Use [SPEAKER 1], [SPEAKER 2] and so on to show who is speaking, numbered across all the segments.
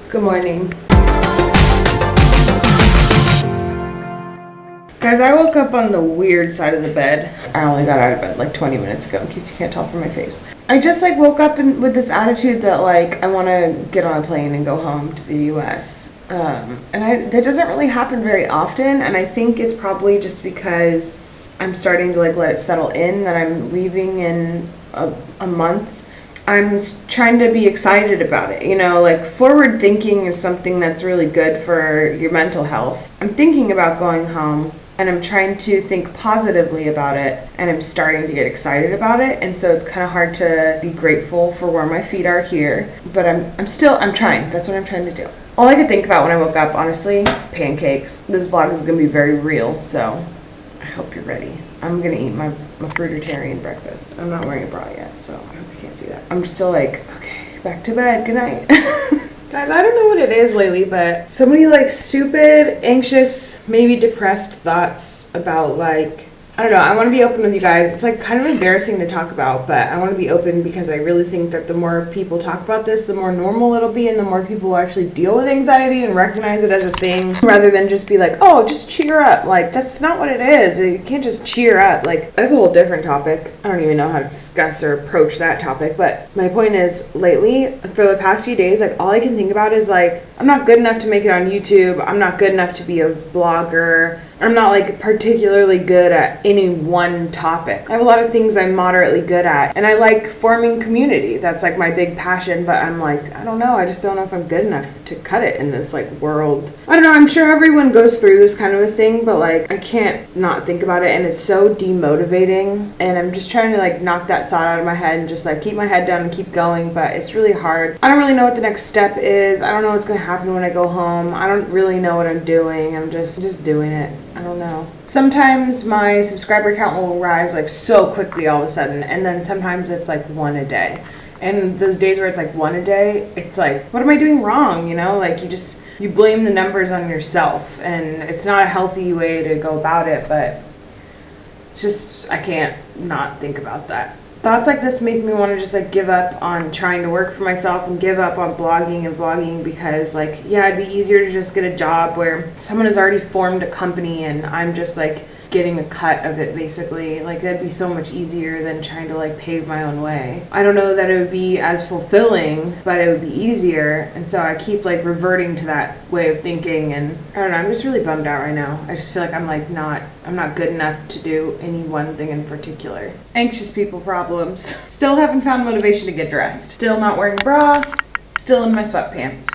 [SPEAKER 1] Good morning. Guys, I woke up on the weird side of the bed. I only got out of bed like 20 minutes ago, in case you can't tell from my face. I just like woke up with this attitude that like I want to get on a plane and go home to the US. That doesn't really happen very often, and I think it's probably just because I'm starting to like let it settle in that I'm leaving in a month. I'm trying to be excited about it, you know, like forward thinking is something that's really good for your mental health. I'm thinking about going home and I'm trying to think positively about it, and I'm starting to get excited about it, and so it's kind of hard to be grateful for where my feet are here, but I'm trying. That's what I'm trying to do. All I could think about when I woke up, honestly, pancakes. This vlog is going to be very real, so I hope you're ready. I'm going to eat my fruitarian breakfast. I'm not wearing a bra yet, so I hope you can't see that. I'm still like, okay, back to bed. Good night. Guys, I don't know what it is lately, but so many like stupid, anxious, maybe depressed thoughts about like, I don't know, I want to be open with you guys. It's like kind of embarrassing to talk about, but I want to be open because I really think that the more people talk about this, the more normal it'll be, and the more people will actually deal with anxiety and recognize it as a thing, rather than just be like, oh, just cheer up. Like, that's not what it is. You can't just cheer up. Like, that's a whole different topic. I don't even know how to discuss or approach that topic, but my point is, lately, for the past few days, like, all I can think about is like, I'm not good enough to make it on YouTube. I'm not good enough to be a blogger. I'm not like particularly good at any one topic. I have a lot of things I'm moderately good at, and I like forming community. That's like my big passion, but I'm like, I don't know. I just don't know if I'm good enough to cut it in this like world. I don't know. I'm sure everyone goes through this kind of a thing, but like I can't not think about it, and it's so demotivating, and I'm just trying to like knock that thought out of my head and just like keep my head down and keep going, but it's really hard. I don't really know what the next step is. I don't know what's going to happen when I go home. I don't really know what I'm doing. I'm just doing it. I don't know. Sometimes my subscriber count will rise like so quickly all of a sudden, and then sometimes it's like one a day. And those days where it's like one a day, it's like, what am I doing wrong? You know, like you blame the numbers on yourself, and it's not a healthy way to go about it, but it's just, I can't not think about that. Thoughts like this make me want to just like give up on trying to work for myself and give up on blogging and vlogging, because like, yeah, it'd be easier to just get a job where someone has already formed a company and I'm just like getting a cut of it basically. Like that'd be so much easier than trying to like pave my own way. I don't know that it would be as fulfilling, but it would be easier, and so I keep like reverting to that way of thinking, and I don't know, I'm just really bummed out right now. I just feel like I'm not good enough to do any one thing in particular. Anxious people problems. Still haven't found motivation to get dressed. Still not wearing a bra. Still in my sweatpants.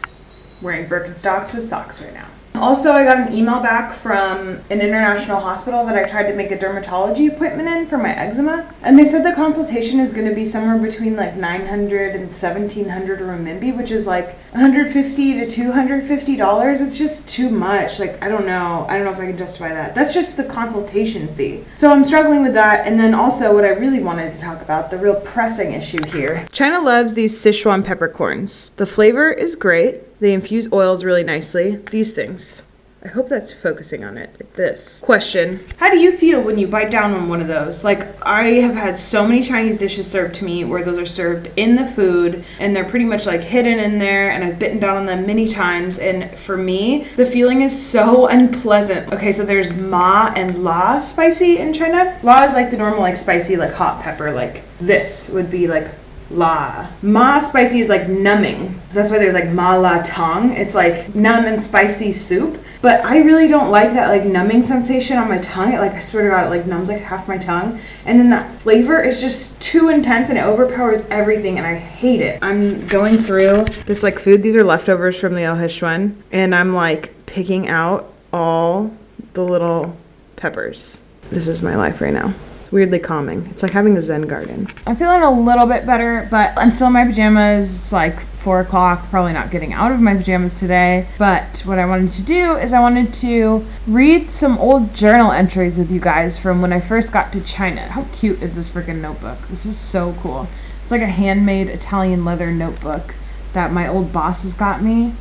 [SPEAKER 1] Wearing Birkenstocks with socks right now. Also, I got an email back from an international hospital that I tried to make a dermatology appointment in for my eczema, and they said the consultation is going to be somewhere between like 900 and 1700 renminbi, which is like $150 to $250. It's just too much. Like, I don't know if I can justify that. That's just the consultation fee. So I'm struggling with that. And then also what I really wanted to talk about, the real pressing issue here. China loves these Sichuan peppercorns. The flavor is great. They infuse oils really nicely. These things. I hope that's focusing on it, like this. Question: how do you feel when you bite down on one of those? Like, I have had so many Chinese dishes served to me where those are served in the food and they're pretty much like hidden in there, and I've bitten down on them many times, and for me, the feeling is so unpleasant. Okay, so there's ma and la spicy in China. La is like the normal like spicy like hot pepper, like this would be like la. Ma spicy is like numbing. That's why there's like ma la tang. It's like numb and spicy soup. But I really don't like that like numbing sensation on my tongue. It like, I swear to God, it like numbs like half my tongue. And then that flavor is just too intense and it overpowers everything, and I hate it. I'm going through this like food. These are leftovers from the Hechuan, and I'm like picking out all the little peppers. This is my life right now. Weirdly calming. It's like having a Zen garden. I'm feeling a little bit better, but I'm still in my pajamas. It's like 4 o'clock, probably not getting out of my pajamas today. But what I wanted to do is I wanted to read some old journal entries with you guys from when I first got to China. How cute is this freaking notebook? This is so cool. It's like a handmade Italian leather notebook that my old bosses got me.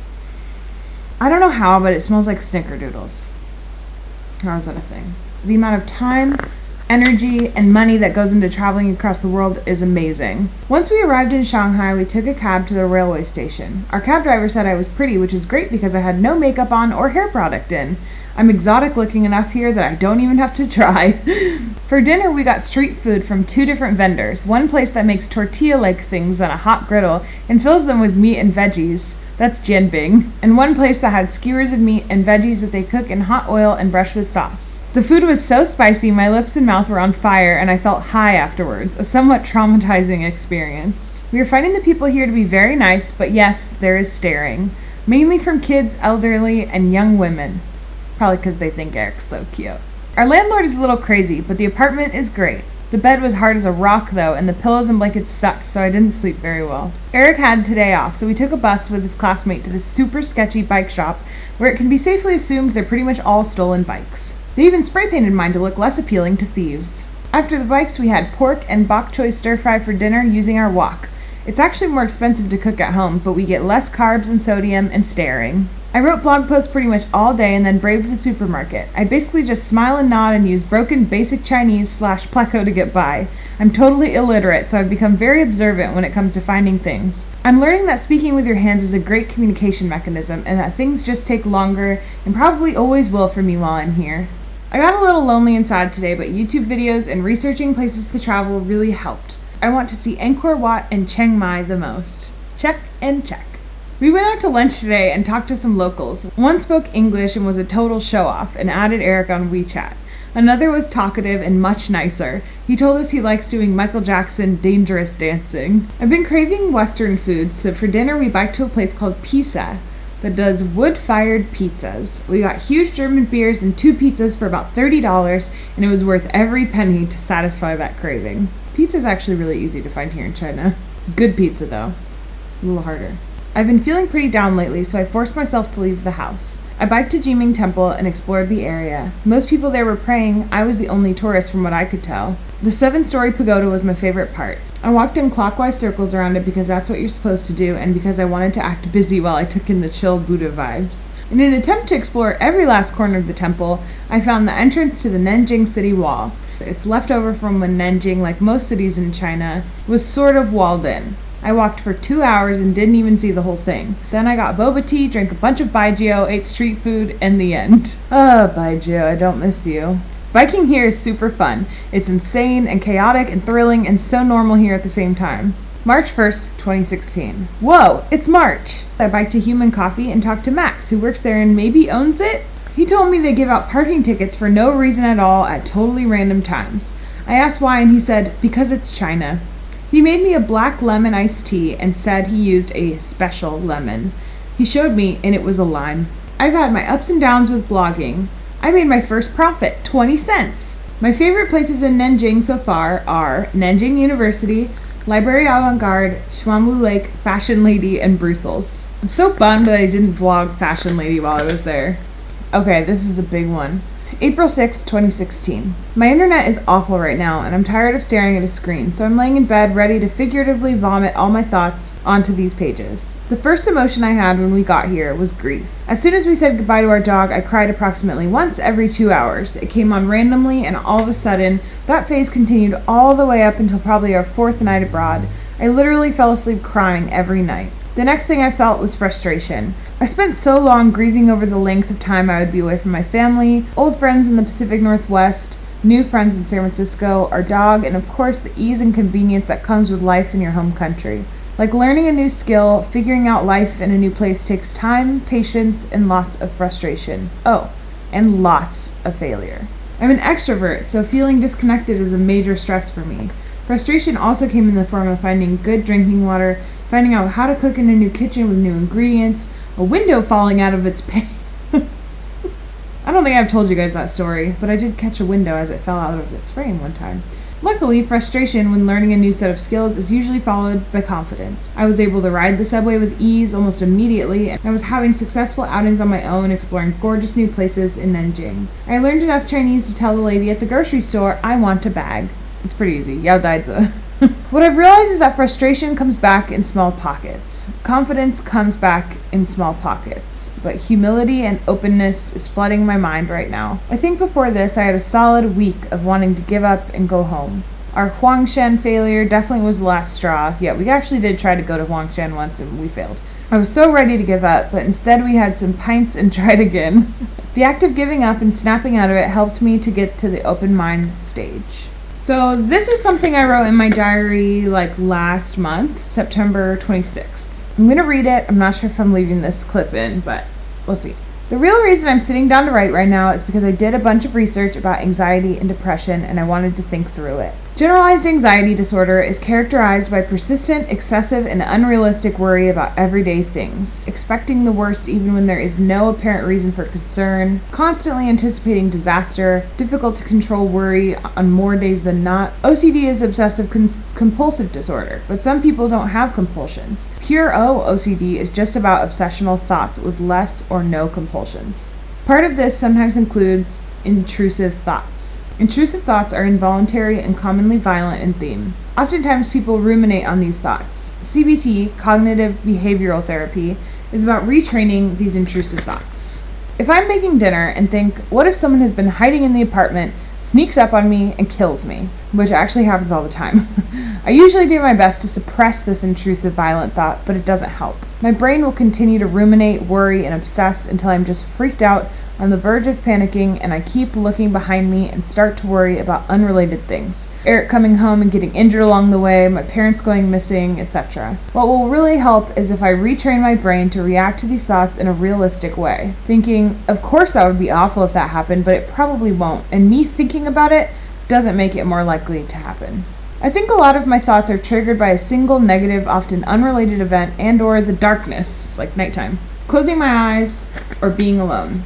[SPEAKER 1] I don't know how, but it smells like snickerdoodles. How is that a thing? The amount of time, energy, and money that goes into traveling across the world is amazing. Once we arrived in Shanghai, we took a cab to the railway station. Our cab driver said I was pretty, which is great because I had no makeup on or hair product in. I'm exotic looking enough here that I don't even have to try. For dinner, we got street food from 2 different vendors. One place that makes tortilla-like things on a hot griddle and fills them with meat and veggies. That's Jianbing. And one place that had skewers of meat and veggies that they cook in hot oil and brush with sauce. The food was so spicy, my lips and mouth were on fire, and I felt high afterwards, a somewhat traumatizing experience. We are finding the people here to be very nice, but yes, there is staring. Mainly from kids, elderly, and young women. Probably because they think Eric's so cute. Our landlord is a little crazy, but the apartment is great. The bed was hard as a rock though, and the pillows and blankets sucked, so I didn't sleep very well. Eric had today off, so we took a bus with his classmate to this super sketchy bike shop, where it can be safely assumed they're pretty much all stolen bikes. They even spray painted mine to look less appealing to thieves. After the bikes, we had pork and bok choy stir fry for dinner using our wok. It's actually more expensive to cook at home, but we get less carbs and sodium and staring. I wrote blog posts pretty much all day and then braved the supermarket. I basically just smile and nod and use broken basic Chinese / pleco to get by. I'm totally illiterate, so I've become very observant when it comes to finding things. I'm learning that speaking with your hands is a great communication mechanism and that things just take longer and probably always will for me while I'm here. I got a little lonely and sad today, but YouTube videos and researching places to travel really helped. I want to see Angkor Wat and Chiang Mai the most. Check and check. We went out to lunch today and talked to some locals. One spoke English and was a total show-off and added Eric on WeChat. Another was talkative and much nicer. He told us he likes doing Michael Jackson dangerous dancing. I've been craving Western food, so for dinner we biked to a place called Pizza that does wood-fired pizzas. We got huge German beers and 2 pizzas for about $30, and it was worth every penny to satisfy that craving. Pizza's actually really easy to find here in China. Good pizza though. A little harder. I've been feeling pretty down lately, so I forced myself to leave the house. I biked to Jiming Temple and explored the area. Most people there were praying. I was the only tourist from what I could tell. The 7-story pagoda was my favorite part. I walked in clockwise circles around it because that's what you're supposed to do and because I wanted to act busy while I took in the chill Buddha vibes. In an attempt to explore every last corner of the temple, I found the entrance to the Nanjing city wall. It's left over from when Nanjing, like most cities in China, was sort of walled in. I walked for 2 hours and didn't even see the whole thing. Then I got boba tea, drank a bunch of baijiu, ate street food, and the end. Baijiu, I don't miss you. Biking here is super fun. It's insane and chaotic and thrilling and so normal here at the same time. March 1st, 2016. Whoa, it's March! I biked to Human Coffee and talked to Max, who works there and maybe owns it? He told me they give out parking tickets for no reason at all at totally random times. I asked why and he said, because it's China. He made me a black lemon iced tea and said he used a special lemon. He showed me and it was a lime. I've had my ups and downs with blogging. I made my first profit, 20 cents. My favorite places in Nanjing so far are Nanjing University, Library Avant-Garde, Xuanwu Lake, Fashion Lady, and Brussels. I'm so bummed that I didn't vlog Fashion Lady while I was there. Okay, this is a big one. April 6, 2016. My internet is awful right now and I'm tired of staring at a screen, so I'm laying in bed ready to figuratively vomit all my thoughts onto these pages. The first emotion I had when we got here was grief. As soon as we said goodbye to our dog, I cried approximately once every 2 hours. It came on randomly and all of a sudden, that phase continued all the way up until probably our 4th night abroad. I literally fell asleep crying every night. The next thing I felt was frustration. I spent so long grieving over the length of time I would be away from my family, old friends in the Pacific Northwest, new friends in San Francisco, our dog, and of course the ease and convenience that comes with life in your home country. Like learning a new skill, figuring out life in a new place takes time, patience, and lots of frustration. Oh, and lots of failure. I'm an extrovert, so feeling disconnected is a major stress for me. Frustration also came in the form of finding good drinking water, finding out how to cook in a new kitchen with new ingredients, a window falling out of its pane. I don't think I've told you guys that story, but I did catch a window as it fell out of its frame one time. Luckily, frustration when learning a new set of skills is usually followed by confidence. I was able to ride the subway with ease almost immediately, and I was having successful outings on my own, exploring gorgeous new places in Nanjing. I learned enough Chinese to tell the lady at the grocery store, I want a bag. It's pretty easy. Yao Daizi. What I've realized is that frustration comes back in small pockets. Confidence comes back in small pockets.
[SPEAKER 2] but humility and openness is flooding my mind right now. I think before this, I had a solid week of wanting to give up and go home. Our Huangshan failure definitely was the last straw. Yeah, we actually did try to go to Huangshan once and we failed. I was so ready to give up, but instead we had some pints and tried again. The act of giving up and snapping out of it helped me to get to the open mind stage. So this is something I wrote in my diary last month, September 26th. I'm going to read it. I'm not sure if I'm leaving this clip in, but we'll see. The real reason I'm sitting down to write right now is because I did a bunch of research about anxiety and depression and I wanted to think through it. Generalized anxiety disorder is characterized by persistent, excessive, and unrealistic worry about everyday things, expecting the worst even when there is no apparent reason for concern, constantly anticipating disaster, difficult to control worry on more days than not. OCD is obsessive compulsive disorder, but some people don't have compulsions. Pure OCD is just about obsessional thoughts with less or no compulsions. Part of this sometimes includes intrusive thoughts. Intrusive thoughts are involuntary and commonly violent in theme. Oftentimes people ruminate on these thoughts. CBT, cognitive behavioral therapy, is about retraining these intrusive thoughts. If I'm making dinner and think, what if someone has been hiding in the apartment, sneaks up on me, and kills me? Which actually happens all the time. I usually do my best to suppress this intrusive violent thought, but it doesn't help. My brain will continue to ruminate, worry, and obsess until I'm just freaked out on the verge of panicking, and I keep looking behind me and start to worry about unrelated things. Eric coming home and getting injured along the way, my parents going missing, etc. What will really help is if I retrain my brain to react to these thoughts in a realistic way, thinking, of course that would be awful if that happened, but it probably won't, and me thinking about it doesn't make it more likely to happen. I think a lot of my thoughts are triggered by a single negative, often unrelated event and/or the darkness, like nighttime, closing my eyes, or being alone.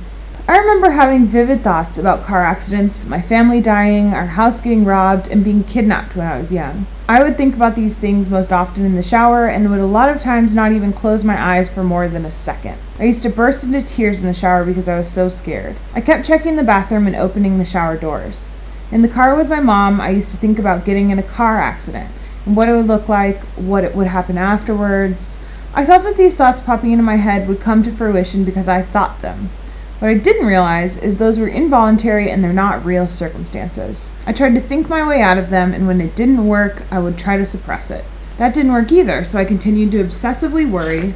[SPEAKER 2] I remember having vivid thoughts about car accidents, my family dying, our house getting robbed, and being kidnapped when I was young. I would think about these things most often in the shower and would a lot of times not even close my eyes for more than a second. I used to burst into tears in the shower because I was so scared. I kept checking the bathroom and opening the shower doors. In the car with my mom, I used to think about getting in a car accident and what it would look like, what it would happen afterwards. I thought that these thoughts popping into my head would come to fruition because I thought them. What I didn't realize is those were involuntary and they're not real circumstances. I tried to think my way out of them, and when it didn't work, I would try to suppress it. That didn't work either, so I continued to obsessively worry,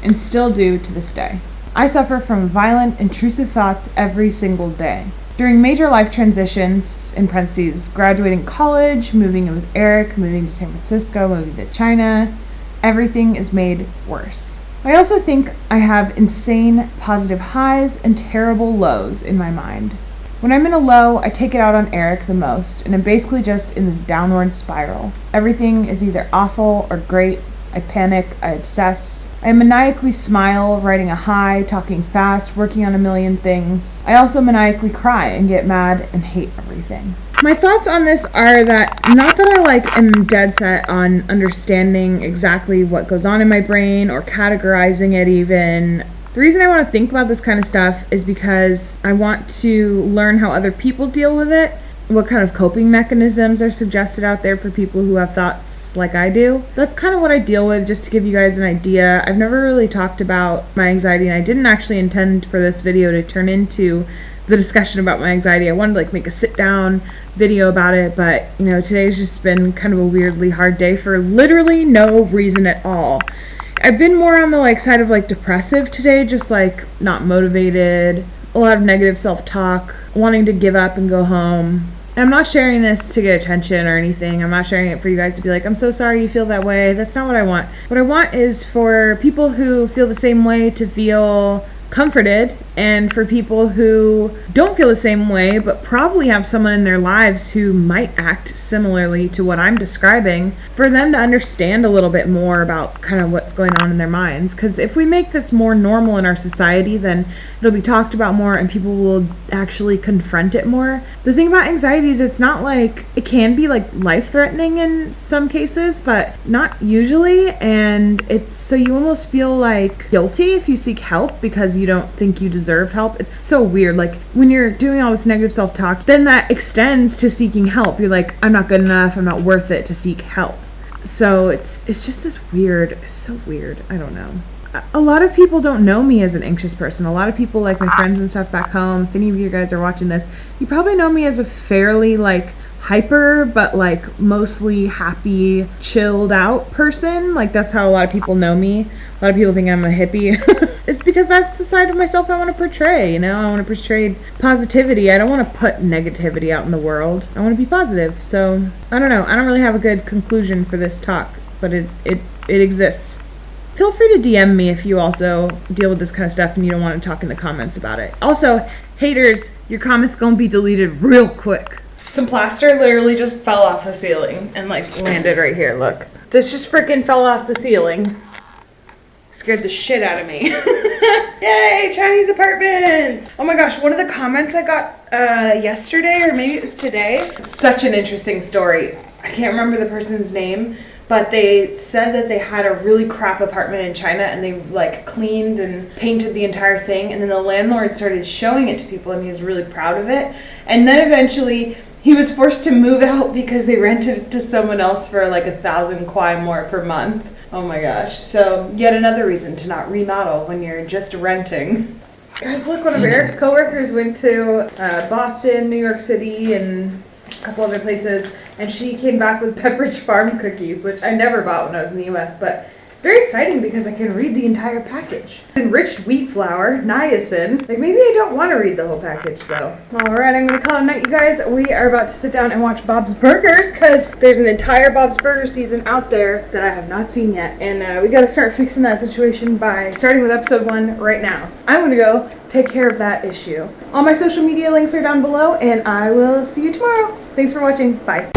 [SPEAKER 2] and still do to this day. I suffer from violent, intrusive thoughts every single day. During major life transitions, in parentheses, graduating college, moving in with Eric, moving to San Francisco, moving to China, everything is made worse. I also think I have insane positive highs and terrible lows in my mind. When I'm in a low, I take it out on Eric the most, and I'm basically just in this downward spiral. Everything is either awful or great. I panic, I obsess. I maniacally smile, writing a high, talking fast, working on a million things. I also maniacally cry and get mad and hate everything. My thoughts on this are that, not that I am dead set on understanding exactly what goes on in my brain or categorizing it even. The reason I want to think about this kind of stuff is because I want to learn how other people deal with it, what kind of coping mechanisms are suggested out there for people who have thoughts like I do. That's kind of what I deal with, just to give you guys an idea. I've never really talked about my anxiety, and I didn't actually intend for this video to turn into the discussion about my anxiety. I wanted to make a sit down video about it, but today's just been kind of a weirdly hard day for literally no reason at all. I've been more on the side of depressive today, just not motivated, a lot of negative self-talk, wanting to give up and go home. I'm not sharing this to get attention or anything. I'm not sharing it for you guys to be like, I'm so sorry you feel that way. That's not what I want. What I want is for people who feel the same way to feel comforted, and for people who don't feel the same way but probably have someone in their lives who might act similarly to what I'm describing, for them to understand a little bit more about kind of what's going on in their minds. Because if we make this more normal in our society, then it'll be talked about more and people will actually confront it more. The thing about anxiety is it's not it can be life-threatening in some cases, but not usually, and it's so you almost feel guilty if you seek help because you don't think you deserve help. It's so weird. When you're doing all this negative self-talk, then that extends to seeking help. You're like, I'm not good enough, I'm not worth it to seek help. So it's just this weird, it's so weird. I don't know. a lot of people don't know me as an anxious person. A lot of people, like my friends and stuff back home, if any of you guys are watching this, you probably know me as a fairly like hyper but like mostly happy, chilled out person. Like that's how a lot of people know me. A lot of people think I'm a hippie. It's because that's the side of myself I want to portray, you know? I want to portray positivity. I don't want to put negativity out in the world. I want to be positive. So I don't know. I don't really have a good conclusion for this talk, but it exists. Feel free to DM me if you also deal with this kind of stuff and you don't want to talk in the comments about it. Also, haters, your comments gonna be deleted real quick. Some plaster literally just fell off the ceiling and like landed right here, look. This just freaking fell off the ceiling. Scared the shit out of me. Yay, Chinese apartments! Oh my gosh, one of the comments I got yesterday, or maybe it was today, such an interesting story. I can't remember the person's name, but they said that they had a really crap apartment in China and they like cleaned and painted the entire thing, and then the landlord started showing it to people and he was really proud of it. And then eventually he was forced to move out because they rented it to someone else for like 1,000 kwai more per month. Oh my gosh. So yet another reason to not remodel when you're just renting. Guys, look, one of Eric's coworkers went to Boston, New York City, and a couple other places, and she came back with Pepperidge Farm cookies, which I never bought when I was in the US, but it's very exciting because I can read the entire package. Enriched wheat flour, niacin. Like, maybe I don't want to read the whole package though. Alright, I'm gonna call it a night, you guys. We are about to sit down and watch Bob's Burgers because there's an entire Bob's Burger season out there that I have not seen yet, and we gotta start fixing that situation by starting with episode 1 right now. So I'm gonna go take care of that issue. All my social media links are down below, and I will see you tomorrow. Thanks for watching. Bye.